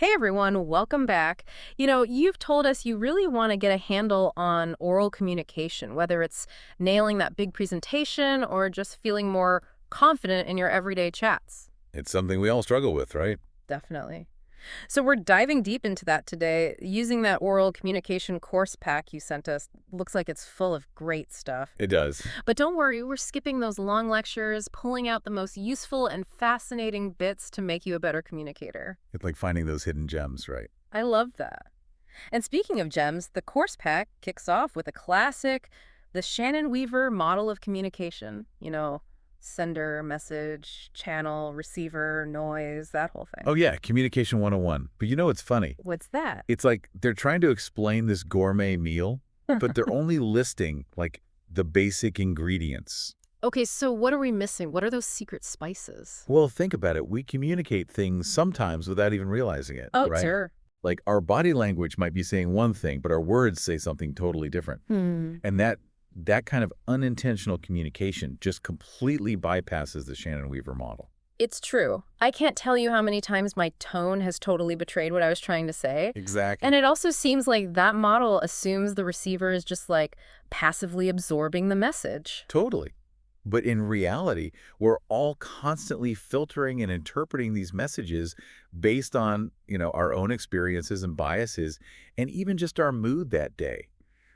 Hey everyone, welcome back. You've told us you really want to get a handle on oral communication, whether it's nailing that big presentation or just feeling more confident in your everyday chats. It's something we all struggle with, right? Definitely. So we're diving deep into that today, using that oral communication course pack you sent us. Looks like it's full of great stuff. It does. But don't worry, we're skipping those long lectures, pulling out the most useful and fascinating bits to make you a better communicator. It's like finding those hidden gems, right? I love that. And speaking of gems, the course pack kicks off with a classic, the Shannon Weaver model of communication. Sender, message, channel, receiver, noise, that whole thing. Oh, yeah, Communication 101. But you know what's funny? What's that? It's like they're trying to explain this gourmet meal, but they're only listing, like, the basic ingredients. Okay, so what are we missing? What are those secret spices? Well, think about it. We communicate things sometimes without even realizing it, Oh, right? sure. Like, our body language might be saying one thing, but our words say something totally different. And that kind of unintentional communication just completely bypasses the Shannon Weaver model. It's true. I can't tell you how many times my tone has totally betrayed what I was trying to say. Exactly. And it also seems like that model assumes the receiver is just like passively absorbing the message. Totally. But in reality, we're all constantly filtering and interpreting these messages based on, our own experiences and biases, and even just our mood that day.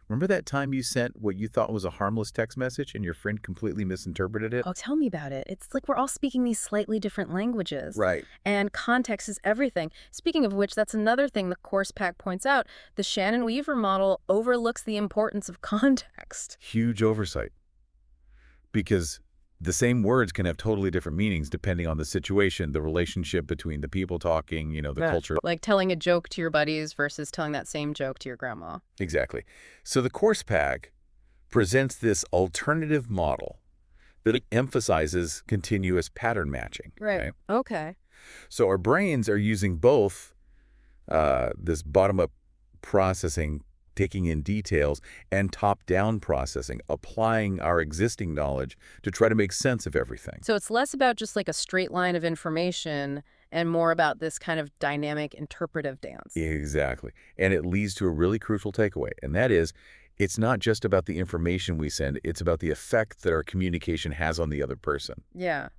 Remember that time you sent what you thought was a harmless text message and your friend completely misinterpreted it? Oh, tell me about it. It's like we're all speaking these slightly different languages. Right. And context is everything. Speaking of which, that's another thing the course pack points out. The Shannon Weaver model overlooks the importance of context. Huge oversight. Because the same words can have totally different meanings depending on the situation, the relationship between the people talking, the Yeah. culture. Like telling a joke to your buddies versus telling that same joke to your grandma. Exactly. So the course pack presents this alternative model that emphasizes continuous pattern matching. Right. Okay. So our brains are using both this bottom-up processing, taking in details, and top-down processing, applying our existing knowledge to try to make sense of everything. So it's less about just like a straight line of information and more about this kind of dynamic interpretive dance. Exactly. And it leads to a really crucial takeaway, and that is, it's not just about the information we send, it's about the effect that our communication has on the other person. Yeah.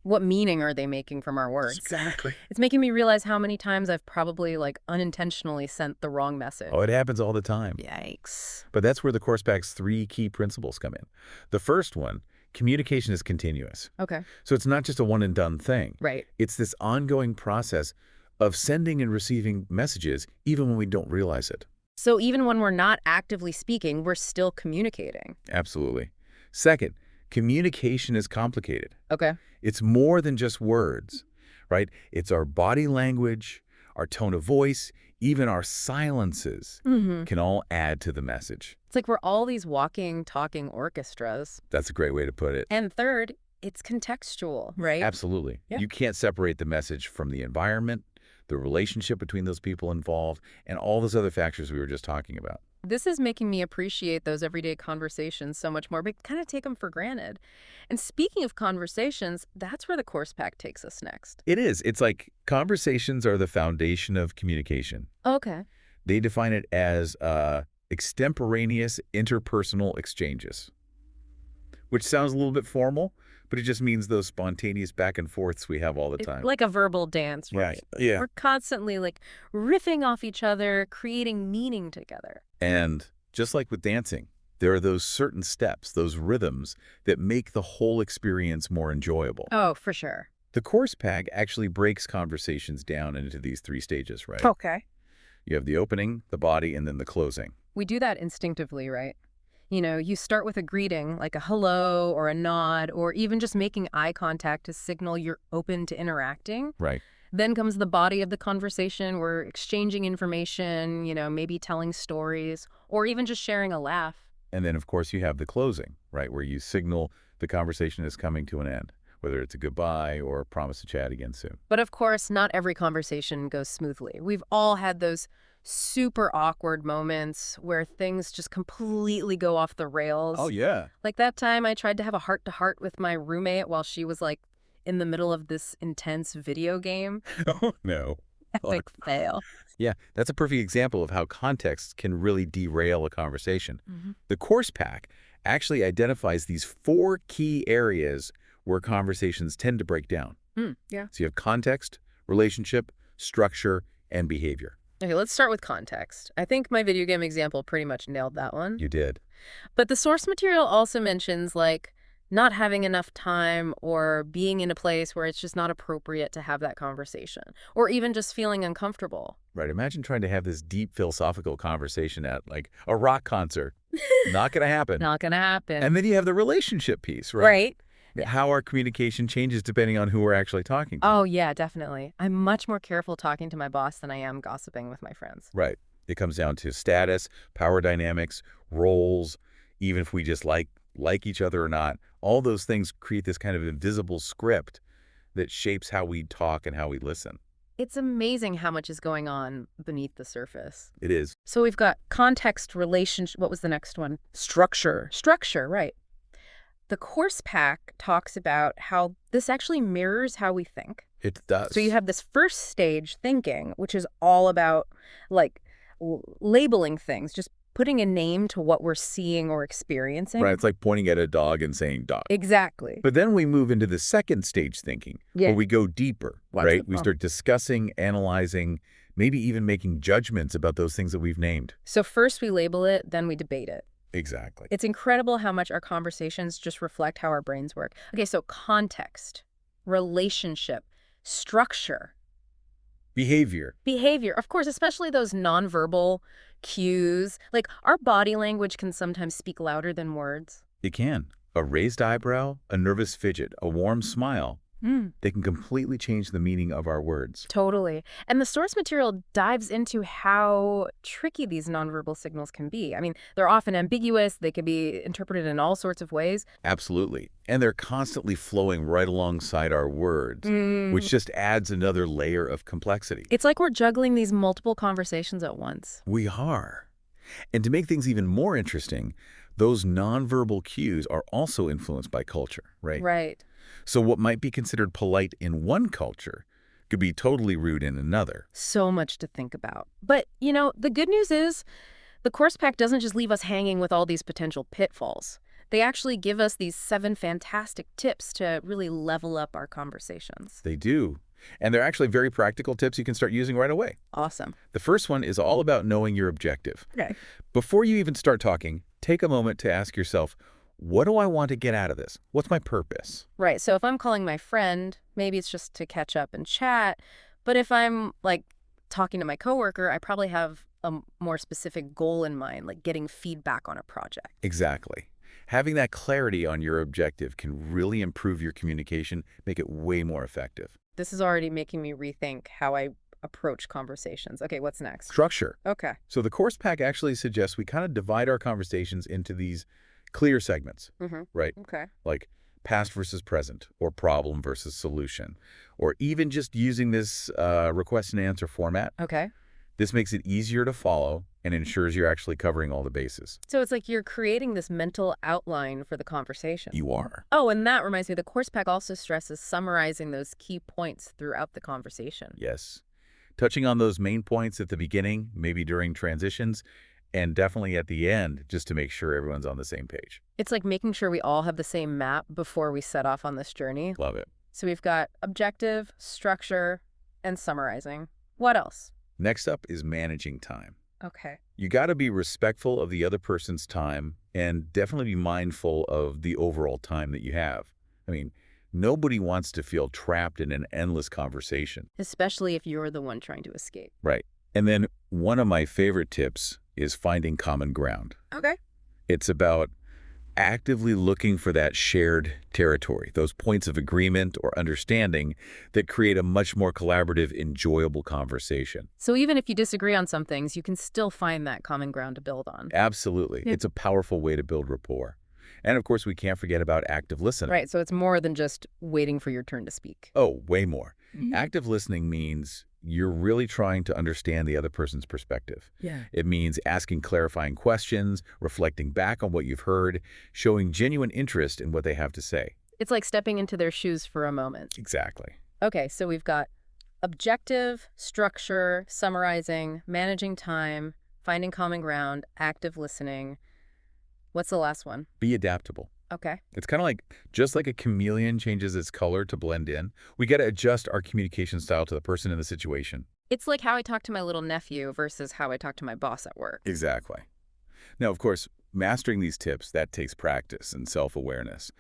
What meaning are they making from our words? Exactly. It's making me realize how many times I've probably unintentionally sent the wrong message. Oh, it happens all the time. Yikes. But that's where the course pack's 3 key principles come in. The first one, communication is continuous. Okay. So it's not just a one-and-done thing. Right. It's this ongoing process of sending and receiving messages even when we don't realize it. So even when we're not actively speaking, we're still communicating. Absolutely. Second, communication is complicated. Okay. It's more than just words, right? It's our body language, our tone of voice, even our silences can all add to the message. It's like we're all these walking, talking orchestras. That's a great way to put it. And third, it's contextual, right? Absolutely. Yeah. You can't separate the message from the environment, the relationship between those people involved, and all those other factors we were just talking about. This is making me appreciate those everyday conversations so much more, but kind of take them for granted. And speaking of conversations, that's where the course pack takes us next. It is. It's like conversations are the foundation of communication. Okay. They define it as extemporaneous interpersonal exchanges, which sounds a little bit formal, but it just means those spontaneous back and forths we have all the time. Like a verbal dance, right? Yeah. We're constantly riffing off each other, creating meaning together. And just like with dancing, there are those certain steps, those rhythms that make the whole experience more enjoyable. Oh, for sure. The course pack actually breaks conversations down into these 3 stages, right? Okay. You have the opening, the body, and then the closing. We do that instinctively, right? You start with a greeting, like a hello or a nod, or even just making eye contact to signal you're open to interacting. Right. Then comes the body of the conversation. We're exchanging information, maybe telling stories, or even just sharing a laugh. And then, of course, you have the closing, right, where you signal the conversation is coming to an end, whether it's a goodbye or a promise to chat again soon. But of course, not every conversation goes smoothly. We've all had those super awkward moments where things just completely go off the rails. Oh, yeah. Like that time I tried to have a heart-to-heart with my roommate while she was in the middle of this intense video game. Oh, no. Or- Epic fail. Yeah, that's a perfect example of how context can really derail a conversation. The course pack actually identifies these 4 key areas where conversations tend to break down. Yeah. So you have context, relationship, structure, and behavior. Okay, let's start with context. I think my video game example pretty much nailed that one. You did. But the source material also mentions, like, not having enough time or being in a place where it's just not appropriate to have that conversation, or even just feeling uncomfortable. Right. Imagine trying to have this deep philosophical conversation at like a rock concert. Not going to happen. Not gonna happen. And then you have the relationship piece, right? Right? How our communication changes depending on who we're actually talking to. Oh, yeah, definitely. I'm much more careful talking to my boss than I am gossiping with my friends. Right. It comes down to status, power dynamics, roles, even if we just like each other or not. All those things create this kind of invisible script that shapes how we talk and how we listen. It's amazing how much is going on beneath the surface. It is. So we've got context, relationship. What was the next one? Structure. Structure, right. The course pack talks about how this actually mirrors how we think. It does. So you have this first stage thinking, which is all about like labeling things, just putting a name to what we're seeing or experiencing. Right. It's like pointing at a dog and saying dog. Exactly. But then we move into the second stage thinking, Yeah. where we go deeper, What's right? the We start discussing, analyzing, maybe even making judgments about those things that we've named. So first we label it, then we debate it. Exactly. It's incredible how much our conversations just reflect how our brains work. Okay, so context, relationship, structure, Behavior. behavior. Of course, especially those nonverbal cues. Like our body language can sometimes speak louder than words. It can. A raised eyebrow, a nervous fidget, a warm smile. They can completely change the meaning of our words. Totally. And the source material dives into how tricky these nonverbal signals can be. I mean, they're often ambiguous. They can be interpreted in all sorts of ways. Absolutely. And they're constantly flowing right alongside our words, which just adds another layer of complexity. It's like we're juggling these multiple conversations at once. We are. And to make things even more interesting, those nonverbal cues are also influenced by culture, right? Right. So what might be considered polite in one culture could be totally rude in another. So much to think about. But, the good news is the course pack doesn't just leave us hanging with all these potential pitfalls. They actually give us these 7 fantastic tips to really level up our conversations. They do. And they're actually very practical tips you can start using right away. Awesome. The first one is all about knowing your objective. Okay. Before you even start talking, take a moment to ask yourself, what do I want to get out of this? What's my purpose? Right. So if I'm calling my friend, maybe it's just to catch up and chat. But if I'm like talking to my coworker, I probably have a more specific goal in mind, like getting feedback on a project. Exactly. Having that clarity on your objective can really improve your communication, make it way more effective. This is already making me rethink how I approach conversations. Okay, what's next? Structure. Okay. So the course pack actually suggests we kind of divide our conversations into these clear segments, right? Okay. Like past versus present, or problem versus solution, or even just using this request and answer format. Okay. This makes it easier to follow and ensures you're actually covering all the bases. So it's like you're creating this mental outline for the conversation. You are. Oh, and that reminds me, the course pack also stresses summarizing those key points throughout the conversation. Yes. Touching on those main points at the beginning, maybe during transitions, and definitely at the end, just to make sure everyone's on the same page. It's like making sure we all have the same map before we set off on this journey. Love it. So we've got objective, structure, and summarizing. What else? Next up is managing time. Okay. You got to be respectful of the other person's time and definitely be mindful of the overall time that you have. I mean, nobody wants to feel trapped in an endless conversation. Especially if you're the one trying to escape. Right. And then one of my favorite tips is finding common ground. Okay. It's about actively looking for that shared territory, those points of agreement or understanding that create a much more collaborative, enjoyable conversation. So even if you disagree on some things, you can still find that common ground to build on. Absolutely. Yeah. It's a powerful way to build rapport. And of course, we can't forget about active listening. Right. So it's more than just waiting for your turn to speak. Oh, way more. Active listening means you're really trying to understand the other person's perspective. Yeah. It means asking clarifying questions, reflecting back on what you've heard, showing genuine interest in what they have to say. It's like stepping into their shoes for a moment. Exactly. Okay, so we've got Objective, structure, summarizing, managing time, finding common ground, active listening. What's the last one? Be adaptable. Okay. It's kind of like, just like a chameleon changes its color to blend in, we got to adjust our communication style to the person in the situation. It's like how I talk to my little nephew versus how I talk to my boss at work. Exactly. Now, of course, mastering these tips, that takes practice and self-awareness.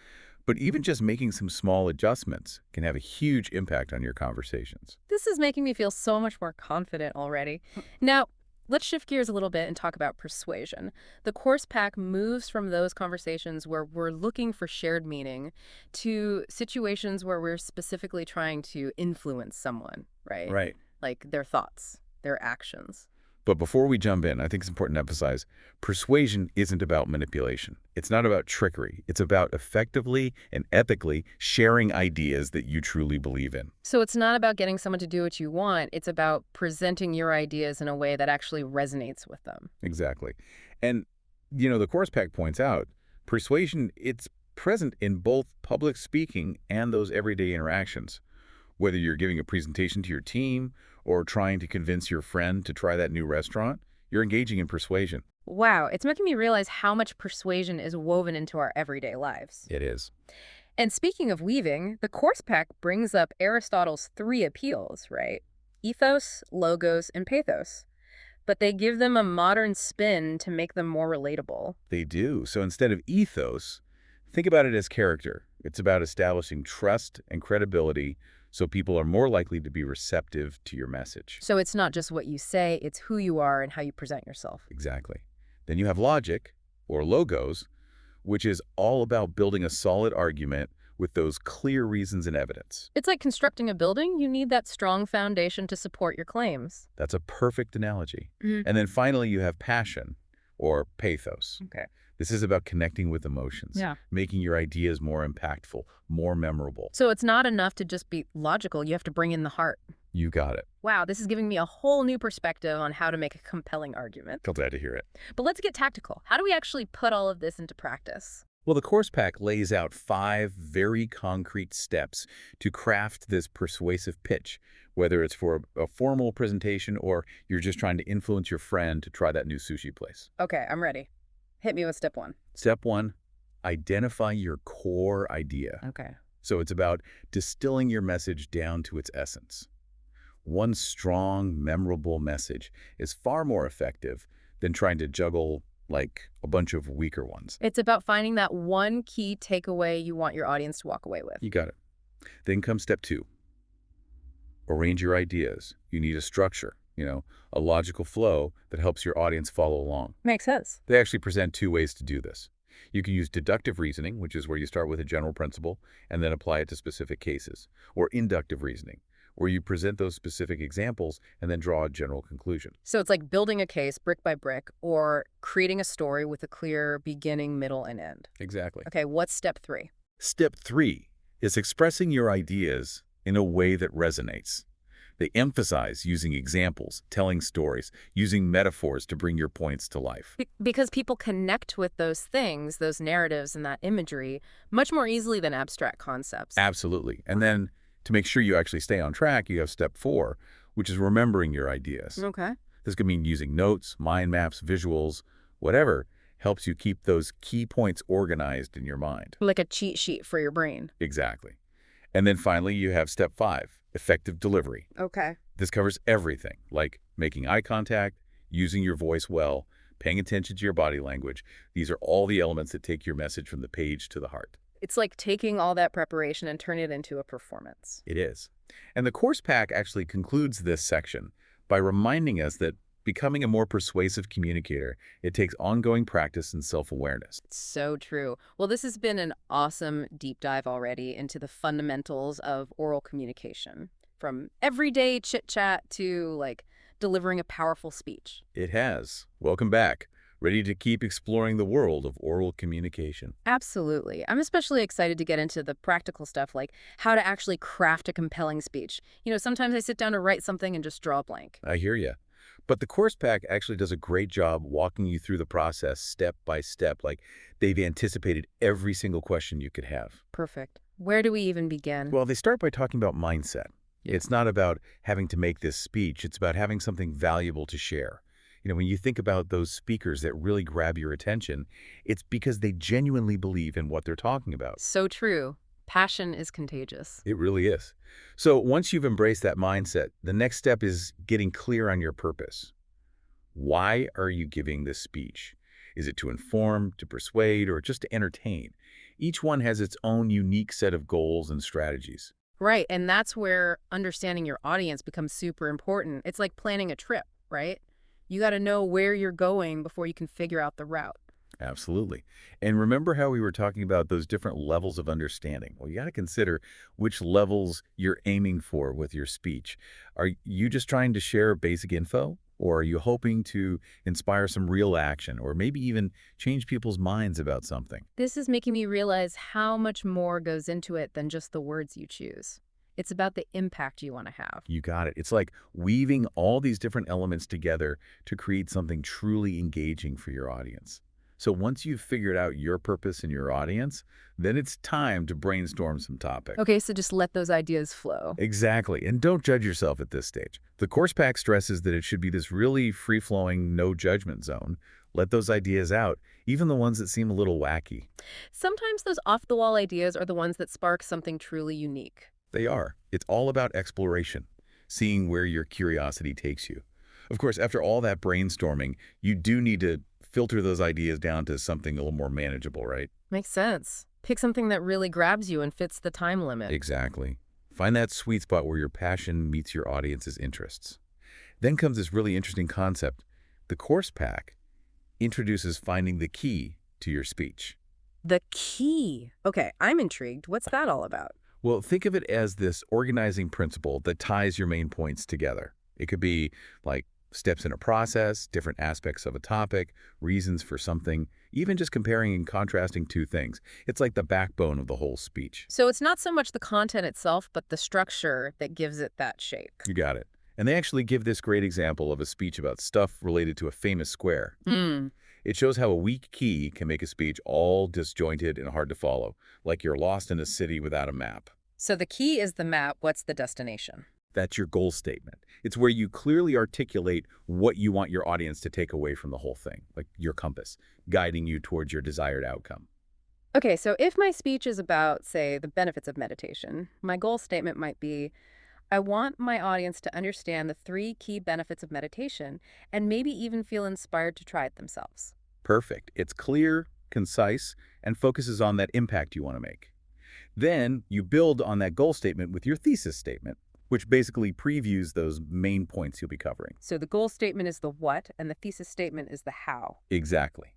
But even just making some small adjustments can have a huge impact on your conversations. This is making me feel so much more confident already. Now, let's shift gears a little bit and talk about persuasion. The course pack moves from those conversations where we're looking for shared meaning to situations where we're specifically trying to influence someone, right? Right. Like their thoughts, their actions. But before we jump in, I think it's important to emphasize, persuasion isn't about manipulation. It's not about trickery. It's about effectively and ethically sharing ideas that you truly believe in. So it's not about getting someone to do what you want. It's about presenting your ideas in a way that actually resonates with them. Exactly. And, the course pack points out, persuasion, it's present in both public speaking and those everyday interactions. Whether you're giving a presentation to your team or trying to convince your friend to try that new restaurant, you're engaging in persuasion. Wow, it's making me realize how much persuasion is woven into our everyday lives. It is. And speaking of weaving, the course pack brings up Aristotle's three appeals, right? Ethos, logos, and pathos. But they give them a modern spin to make them more relatable. They do. So instead of ethos, think about it as character. It's about establishing trust and credibility so people are more likely to be receptive to your message. So it's not just what you say, it's who you are and how you present yourself. Exactly. Then you have logic, or logos, which is all about building a solid argument with those clear reasons and evidence. It's like constructing a building. You need that strong foundation to support your claims. That's a perfect analogy. Mhm. And then finally, you have passion, or pathos. Okay. This is about connecting with emotions, Yeah. making your ideas more impactful, more memorable. So it's not enough to just be logical. You have to bring in the heart. You got it. Wow, this is giving me a whole new perspective on how to make a compelling argument. Feel glad to hear it. But let's get tactical. How do we actually put all of this into practice? Well, the course pack lays out 5 very concrete steps to craft this persuasive pitch, whether it's for a formal presentation or you're just trying to influence your friend to try that new sushi place. Okay, I'm ready. Hit me with step 1. Step 1, identify your core idea. Okay. So it's about distilling your message down to its essence. One strong, memorable message is far more effective than trying to juggle like a bunch of weaker ones. It's about finding that one key takeaway you want your audience to walk away with. You got it. Then comes step 2. Arrange your ideas. You need a structure, a logical flow that helps your audience follow along. Makes sense. They actually present 2 ways to do this. You can use deductive reasoning, which is where you start with a general principle and then apply it to specific cases, or inductive reasoning, where you present those specific examples and then draw a general conclusion. So it's like building a case brick by brick or creating a story with a clear beginning, middle, and end. Exactly. Okay, what's step 3? Step 3 is expressing your ideas in a way that resonates. They emphasize using examples, telling stories, using metaphors to bring your points to life. Because people connect with those things, those narratives and that imagery, much more easily than abstract concepts. Absolutely. And then to make sure you actually stay on track, you have step 4, which is remembering your ideas. Okay. This could mean using notes, mind maps, visuals, whatever helps you keep those key points organized in your mind. Like a cheat sheet for your brain. Exactly. And then finally, you have step 5, effective delivery. Okay. This covers everything, like making eye contact, using your voice well, paying attention to your body language. These are all the elements that take your message from the page to the heart. It's like taking all that preparation and turning it into a performance. It is. And the course pack actually concludes this section by reminding us that becoming a more persuasive communicator, it takes ongoing practice and self-awareness. So true. Well, this has been an awesome deep dive already into the fundamentals of oral communication, from everyday chit-chat to, like, delivering a powerful speech. It has. Welcome back. Ready to keep exploring the world of oral communication. Absolutely. I'm especially excited to get into the practical stuff, like how to actually craft a compelling speech. Sometimes I sit down to write something and just draw a blank. I hear you. But the course pack actually does a great job walking you through the process step by step, like they've anticipated every single question you could have. Perfect. Where do we even begin? Well, they start by talking about mindset. It's not about having to make this speech. It's about having something valuable to share. When you think about those speakers that really grab your attention, it's because they genuinely believe in what they're talking about. So true. Passion is contagious. It really is. So once you've embraced that mindset, the next step is getting clear on your purpose. Why are you giving this speech? Is it to inform, to persuade, or just to entertain? Each one has its own unique set of goals and strategies. Right, and that's where understanding your audience becomes super important. It's like planning a trip, right? You got to know where you're going before you can figure out the route. Absolutely. And remember how we were talking about those different levels of understanding? Well, you got to consider which levels you're aiming for with your speech. Are you just trying to share basic info? Or are you hoping to inspire some real action or maybe even change people's minds about something? This is making me realize how much more goes into it than just the words you choose. It's about the impact you want to have. You got it. It's like weaving all these different elements together to create something truly engaging for your audience. So once you've figured out your purpose and your audience, then it's time to brainstorm some topics. Okay, so just let those ideas flow. Exactly. And don't judge yourself at this stage. The course pack stresses that it should be this really free-flowing, no judgment zone. Let those ideas out, even the ones that seem a little wacky. Sometimes those off-the-wall ideas are the ones that spark something truly unique. They are. It's all about exploration, seeing where your curiosity takes you. Of course, after all that brainstorming, you do need to filter those ideas down to something a little more manageable, right? Makes sense. Pick something that really grabs you and fits the time limit. Exactly. Find that sweet spot where your passion meets your audience's interests. Then comes this really interesting concept. The course pack introduces finding the key to your speech. The key. Okay, I'm intrigued. What's that all about? Well, think of it as this organizing principle that ties your main points together. It could be like steps in a process, different aspects of a topic, reasons for something, even just comparing and contrasting two things. It's like the backbone of the whole speech. So it's not so much the content itself, but the structure that gives it that shape. You got it. And they actually give this great example of a speech about stuff related to a famous square. Hmm. It shows how a weak key can make a speech all disjointed and hard to follow, like you're lost in a city without a map. So the key is the map. What's the destination? That's your goal statement. It's where you clearly articulate what you want your audience to take away from the whole thing, like your compass, guiding you towards your desired outcome. Okay, so if my speech is about, say, the benefits of meditation, my goal statement might be, I want my audience to understand the 3 key benefits of meditation and maybe even feel inspired to try it themselves. Perfect. It's clear, concise, and focuses on that impact you want to make. Then you build on that goal statement with your thesis statement, which basically previews those main points you'll be covering. So the goal statement is the what, and the thesis statement is the how. Exactly.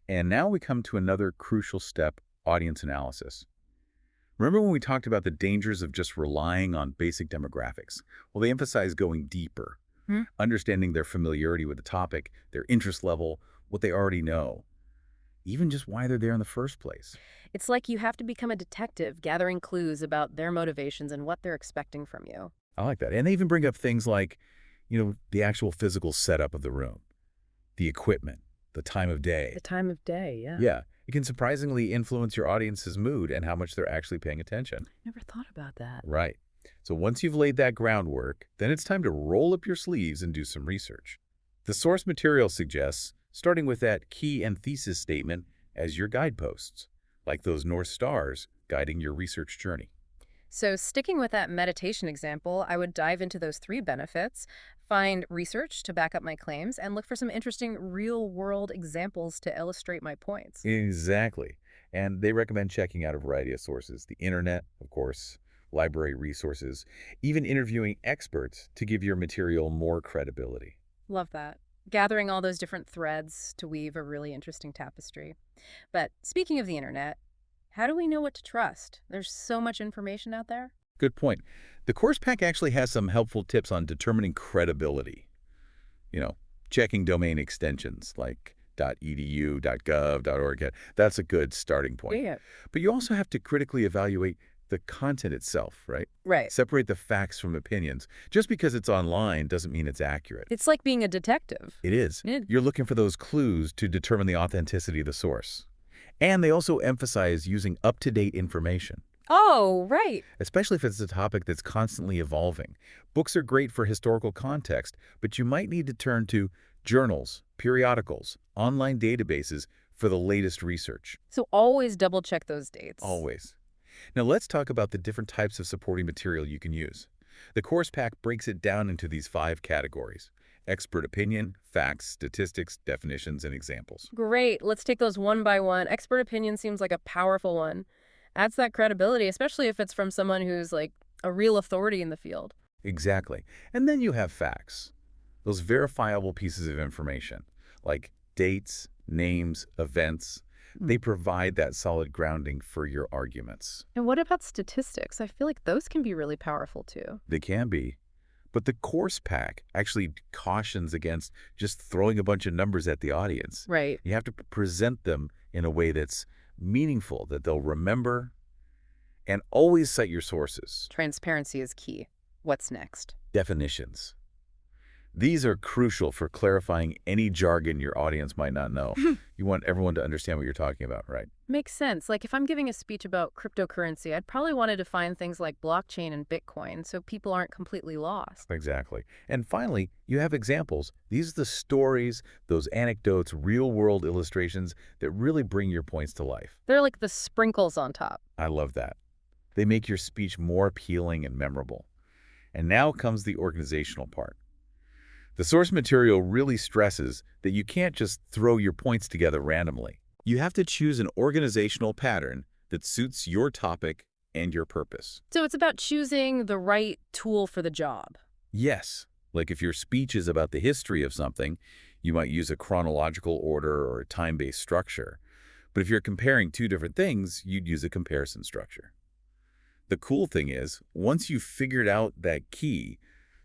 And now we come to another crucial step, audience analysis. Remember when we talked about the dangers of just relying on basic demographics? Well, they emphasize going deeper, Hmm? understanding their familiarity with the topic, their interest level, what they already know, even just why they're there in the first place. It's like you have to become a detective, gathering clues about their motivations and what they're expecting from you. I like that. And they even bring up things like, the actual physical setup of the room, the equipment, the time of day. The time of day, yeah. Yeah, it can surprisingly influence your audience's mood and how much they're actually paying attention. Never thought about that. Right. So once you've laid that groundwork, then it's time to roll up your sleeves and do some research. The source material suggests starting with that key and thesis statement as your guideposts, like those North Stars guiding your research journey. So sticking with that meditation example, I would dive into those 3 benefits, find research to back up my claims, and look for some interesting real-world examples to illustrate my points. Exactly. And they recommend checking out a variety of sources, the internet, of course, library resources, even interviewing experts to give your material more credibility. Love that. Gathering all those different threads to weave a really interesting tapestry. But speaking of the internet, how do we know what to trust? There's so much information out there. Good point. The course pack actually has some helpful tips on determining credibility. You know, checking domain extensions like .edu, .gov, .org. That's a good starting point. Yeah. But you also have to critically evaluate the content itself, right? Right. Separate the facts from opinions. Just because it's online doesn't mean it's accurate. It's like being a detective. It is. Yeah. You're looking for those clues to determine the authenticity of the source. And they also emphasize using up-to-date information. Oh, right. especially if it's a topic that's constantly evolving. Books are great for historical context, but you might need to turn to journals, periodicals, online databases for the latest research. So always double check those dates. Always. Now let's talk about the different types of supporting material you can use. The course pack breaks it down into these 5 categories: expert opinion, facts, statistics, definitions, and examples. Great. Let's take those one by one. Expert opinion seems like a powerful one. Adds that credibility, especially if it's from someone who's like a real authority in the field. Exactly. And then you have facts, those verifiable pieces of information, like dates, names, events. Hmm. They provide that solid grounding for your arguments. And what about statistics? I feel like those can be really powerful too. They can be. But the course pack actually cautions against just throwing a bunch of numbers at the audience. Right. You have to present them in a way that's meaningful, that they'll remember, and always cite your sources. Transparency is key. What's next? Definitions. These are crucial for clarifying any jargon your audience might not know. You want everyone to understand what you're talking about, right? Makes sense. Like if I'm giving a speech about cryptocurrency, I'd probably want to define things like blockchain and Bitcoin so people aren't completely lost. Exactly. And finally, you have examples. These are the stories, those anecdotes, real-world illustrations that really bring your points to life. They're like the sprinkles on top. I love that. They make your speech more appealing and memorable. And now comes the organizational part. The source material really stresses that you can't just throw your points together randomly. You have to choose an organizational pattern that suits your topic and your purpose. So it's about choosing the right tool for the job. Yes, like if your speech is about the history of something, you might use a chronological order or a time-based structure. But if you're comparing 2 different things, you'd use a comparison structure. The cool thing is, once you've figured out that key,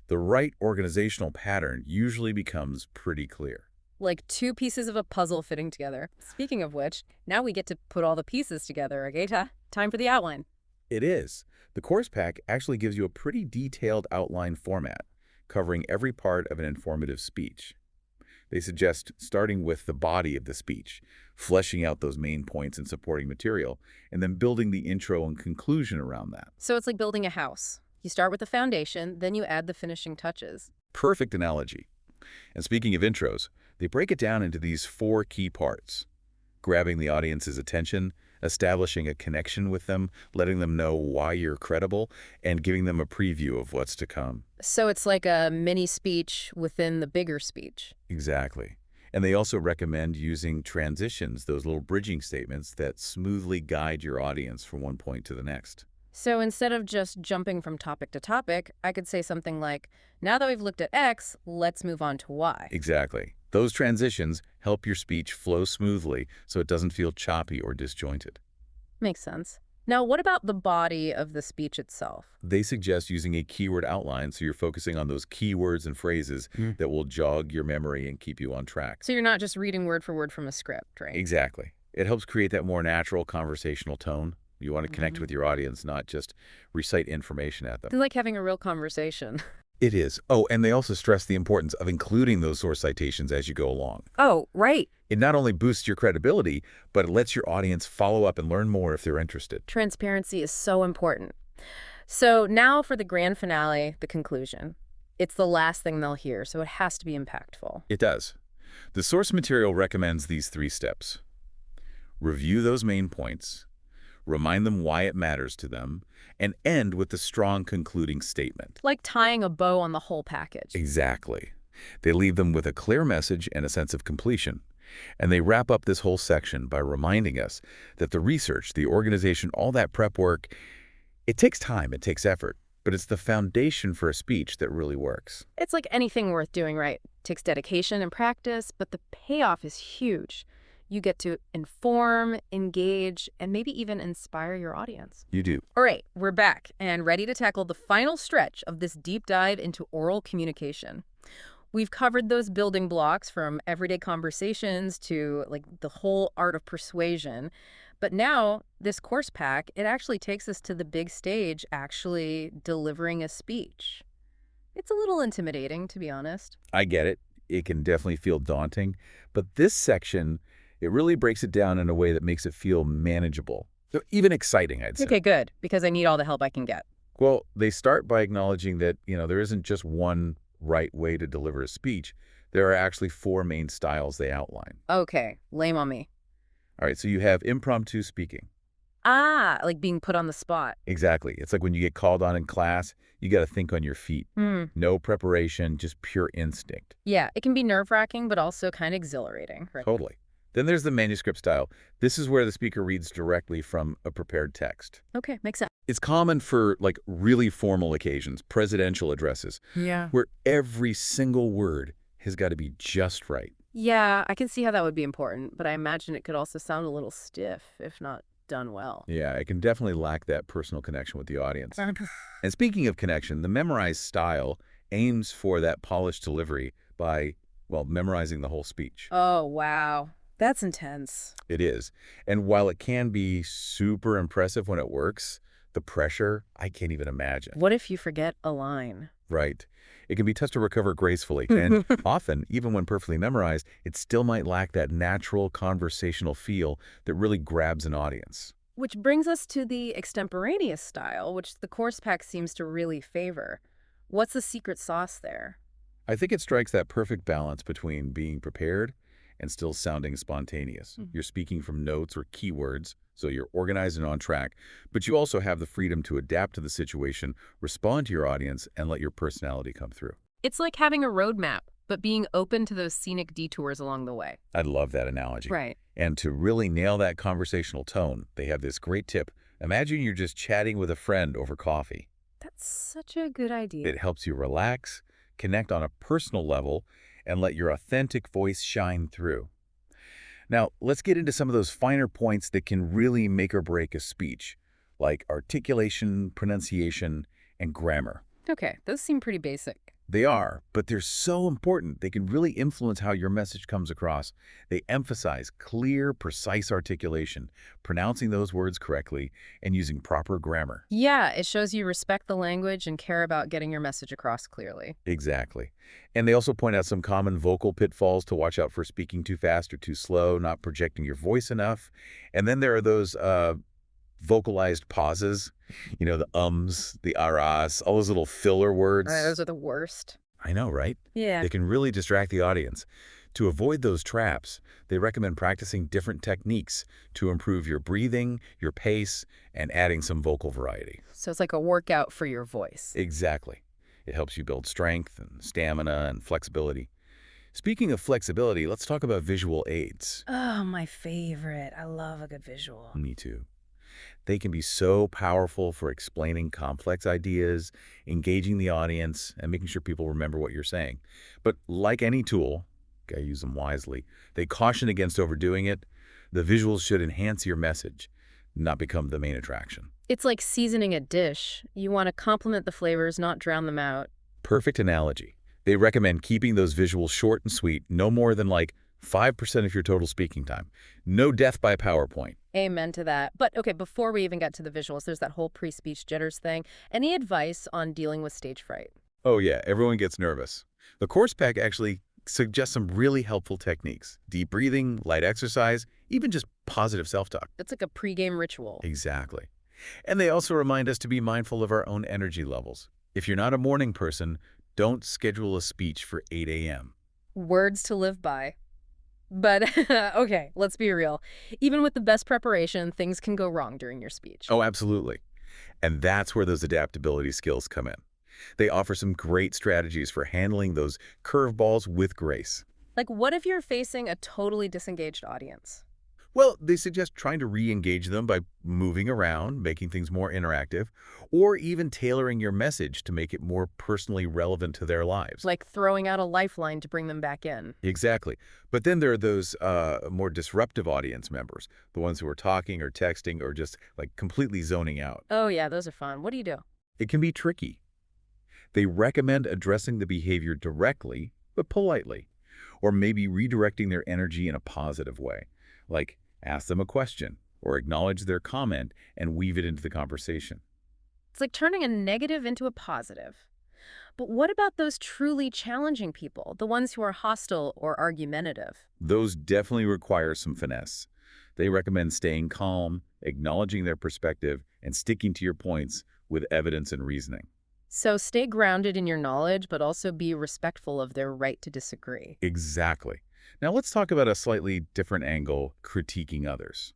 the right organizational pattern usually becomes pretty clear. Like 2 pieces of a puzzle fitting together. Speaking of which, now we get to put all the pieces together, Agata. Time for the outline. It is. The course pack actually gives you a pretty detailed outline format, covering every part of an informative speech. They suggest starting with the body of the speech, fleshing out those main points and supporting material, and then building the intro and conclusion around that. So it's like building a house. You start with the foundation, then you add the finishing touches. Perfect analogy. And speaking of intros, they break it down into these 4 key parts: grabbing the audience's attention, establishing a connection with them, letting them know why you're credible, and giving them a preview of what's to come. So it's like a mini speech within the bigger speech. Exactly. And they also recommend using transitions, those little bridging statements that smoothly guide your audience from one point to the next. So instead of just jumping from topic to topic, I could say something like, now that we've looked at X, let's move on to Y. Exactly. Those transitions help your speech flow smoothly so it doesn't feel choppy or disjointed. Makes sense. Now, what about the body of the speech itself? They suggest using a keyword outline so you're focusing on those keywords and phrases that will jog your memory and keep you on track. So you're not just reading word for word from a script, right? Exactly. It helps create that more natural conversational tone. You want to connect with your audience, not just recite information at them. It's like having a real conversation. It is. Oh, and they also stress the importance of including those source citations as you go along. Oh, right. It not only boosts your credibility, but it lets your audience follow up and learn more if they're interested. Transparency is so important. So now for the grand finale, the conclusion. It's the last thing they'll hear, so it has to be impactful. It does. The source material recommends these 3 steps. Review those main points, remind them why it matters to them, and end with a strong concluding statement. Like tying a bow on the whole package. Exactly. They leave them with a clear message and a sense of completion. And they wrap up this whole section by reminding us that the research, the organization, all that prep work, it takes time, it takes effort, but it's the foundation for a speech that really works. It's like anything worth doing right. It takes dedication and practice, but the payoff is huge. You get to inform, engage, and maybe even inspire your audience. You do. All right, we're back and ready to tackle the final stretch of this deep dive into oral communication. We've covered those building blocks from everyday conversations to like the whole art of persuasion. But now this course pack, it actually takes us to the big stage, actually delivering a speech. It's a little intimidating, to be honest. I get it. It can definitely feel daunting. But this section, it really breaks it down in a way that makes it feel manageable. So even exciting, I'd say. Okay, good, because I need all the help I can get. Well, they start by acknowledging that, there isn't just one right way to deliver a speech. There are actually four main styles they outline. Okay, lame on me. All right, so you have impromptu speaking. Ah, like being put on the spot. Exactly. It's like when you get called on in class, you got to think on your feet. Hmm. No preparation, just pure instinct. Yeah, it can be nerve-wracking, but also kind of exhilarating, right? Totally. Then there's the manuscript style. This is where the speaker reads directly from a prepared text. Okay, makes sense. It's common for like really formal occasions, presidential addresses, Yeah. where every single word has got to be just right. Yeah, I can see how that would be important, but I imagine it could also sound a little stiff if not done well. Yeah, it can definitely lack that personal connection with the audience. And speaking of connection, the memorized style aims for that polished delivery by, well, memorizing the whole speech. Oh, wow. That's intense. It is. And while it can be super impressive when it works, the pressure, I can't even imagine. What if you forget a line? Right. It can be tough to recover gracefully, and often, even when perfectly memorized, it still might lack that natural conversational feel that really grabs an audience. Which brings us to the extemporaneous style, which the course pack seems to really favor. What's the secret sauce there? I think it strikes that perfect balance between being prepared and still sounding spontaneous. Mhm. You're speaking from notes or keywords, so you're organized and on track, but you also have the freedom to adapt to the situation, respond to your audience, and let your personality come through. It's like having a roadmap, but being open to those scenic detours along the way. I love that analogy. Right. And to really nail that conversational tone, they have this great tip. Imagine you're just chatting with a friend over coffee. That's such a good idea. It helps you relax, connect on a personal level, and let your authentic voice shine through. Now, let's get into some of those finer points that can really make or break a speech, like articulation, pronunciation, and grammar. Okay, those seem pretty basic. They are, but they're so important. They can really influence how your message comes across. They emphasize clear, precise articulation, pronouncing those words correctly, and using proper grammar. Yeah, it shows you respect the language and care about getting your message across clearly. Exactly. And they also point out some common vocal pitfalls to watch out for: speaking too fast or too slow, not projecting your voice enough. And then there are those vocalized pauses, the ums, the aras, all those little filler Those words. are the worst. I know, right? Yeah. They can really distract the audience. To avoid those traps, they recommend practicing different techniques to improve your breathing, your pace, and adding some vocal variety. So it's like a workout for your voice. Exactly. It helps you build strength and stamina and flexibility. Speaking of flexibility, let's talk about visual aids. Oh, my favorite. I love a good visual. Me too. They can be so powerful for explaining complex ideas, engaging the audience, and making sure people remember what you're saying. But like any tool, gotta use them wisely, they caution against overdoing it. The visuals should enhance your message, not become the main attraction. It's like seasoning a dish. You want to complement the flavors, not drown them out. Perfect analogy. They recommend keeping those visuals short and sweet, no more than like 5% of your total speaking time. No death by PowerPoint. Amen to that. But okay, before we even get to the visuals, there's that whole pre-speech jitters thing. Any advice on dealing with stage fright? Oh yeah, everyone gets nervous. The course pack actually suggests some really helpful techniques: deep breathing, light exercise, even just positive self-talk. It's like a pre-game ritual. Exactly. And they also remind us to be mindful of our own energy levels. If you're not a morning person, don't schedule a speech for 8 a.m. Words to live by. But okay, let's be real. Even with the best preparation, things can go wrong during your speech. Oh, absolutely. And that's where those adaptability skills come in. They offer some great strategies for handling those curveballs with grace. Like, what if you're facing a totally disengaged audience? Well, they suggest trying to re-engage them by moving around, making things more interactive, or even tailoring your message to make it more personally relevant to their lives. Like throwing out a lifeline to bring them back in. Exactly. But then there are those more disruptive audience members, the ones who are talking or texting or just like completely zoning out. Oh yeah, those are fun. What do you do? It can be tricky. They recommend addressing the behavior directly, but politely, or maybe redirecting their energy in a positive way, like ask them a question or acknowledge their comment and weave it into the conversation. It's like turning a negative into a positive. But what about those truly challenging people, the ones who are hostile or argumentative? Those definitely require some finesse. They recommend staying calm acknowledging their perspective, and sticking to your points with evidence and reasoning. So stay grounded in your knowledge, but also be respectful of their right to disagree. Exactly. Now let's talk about a slightly different angle, critiquing others.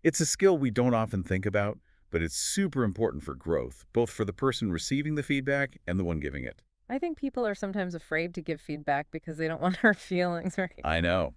It's a skill we don't often think about, but it's super important for growth, both for the person receiving the feedback and the one giving it. I think people are sometimes afraid to give feedback because they don't want hurt feelings, right? I know,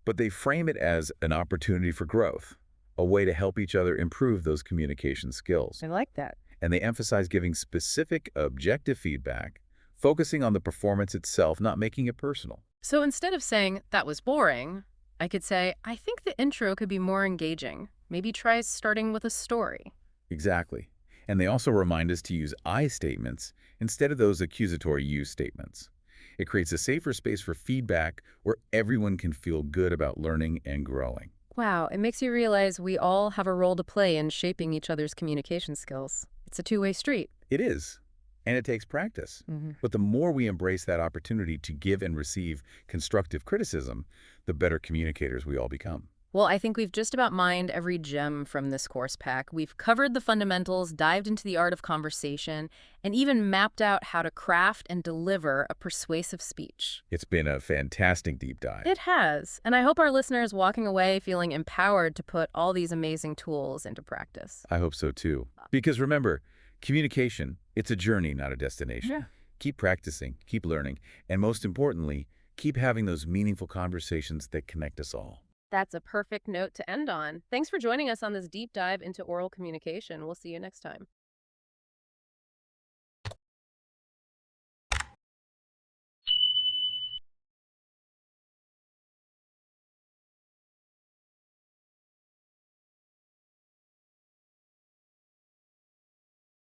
but they frame it as an opportunity for growth, a way to help each other improve those communication skills. I like that. And they emphasize giving specific, objective feedback, focusing on the performance itself, not making it personal. So instead of saying, that was boring, I could say, I think the intro could be more engaging. Maybe try starting with a story. Exactly. And they also remind us to use I statements instead of those accusatory you statements. It creates a safer space for feedback where everyone can feel good about learning and growing. Wow, it makes you realize we all have a role to play in shaping each other's communication skills. It's a two-way street. It is, and it takes practice. But the more we embrace that opportunity to give and receive constructive criticism, the better communicators we all become. Well, I think we've just about mined every gem from this course pack. We've covered the fundamentals, dived into the art of conversation, and even mapped out how to craft and deliver a persuasive speech. It's been a fantastic deep dive. It has, and I hope our listeners walking away feeling empowered to put all these amazing tools into practice. I hope so too. Because remember, communication, it's a journey, not a destination. Yeah. Keep practicing, keep learning, and most importantly, keep having those meaningful conversations that connect us all. That's a perfect note to end on. Thanks for joining us on this deep dive into oral communication. We'll see you next time.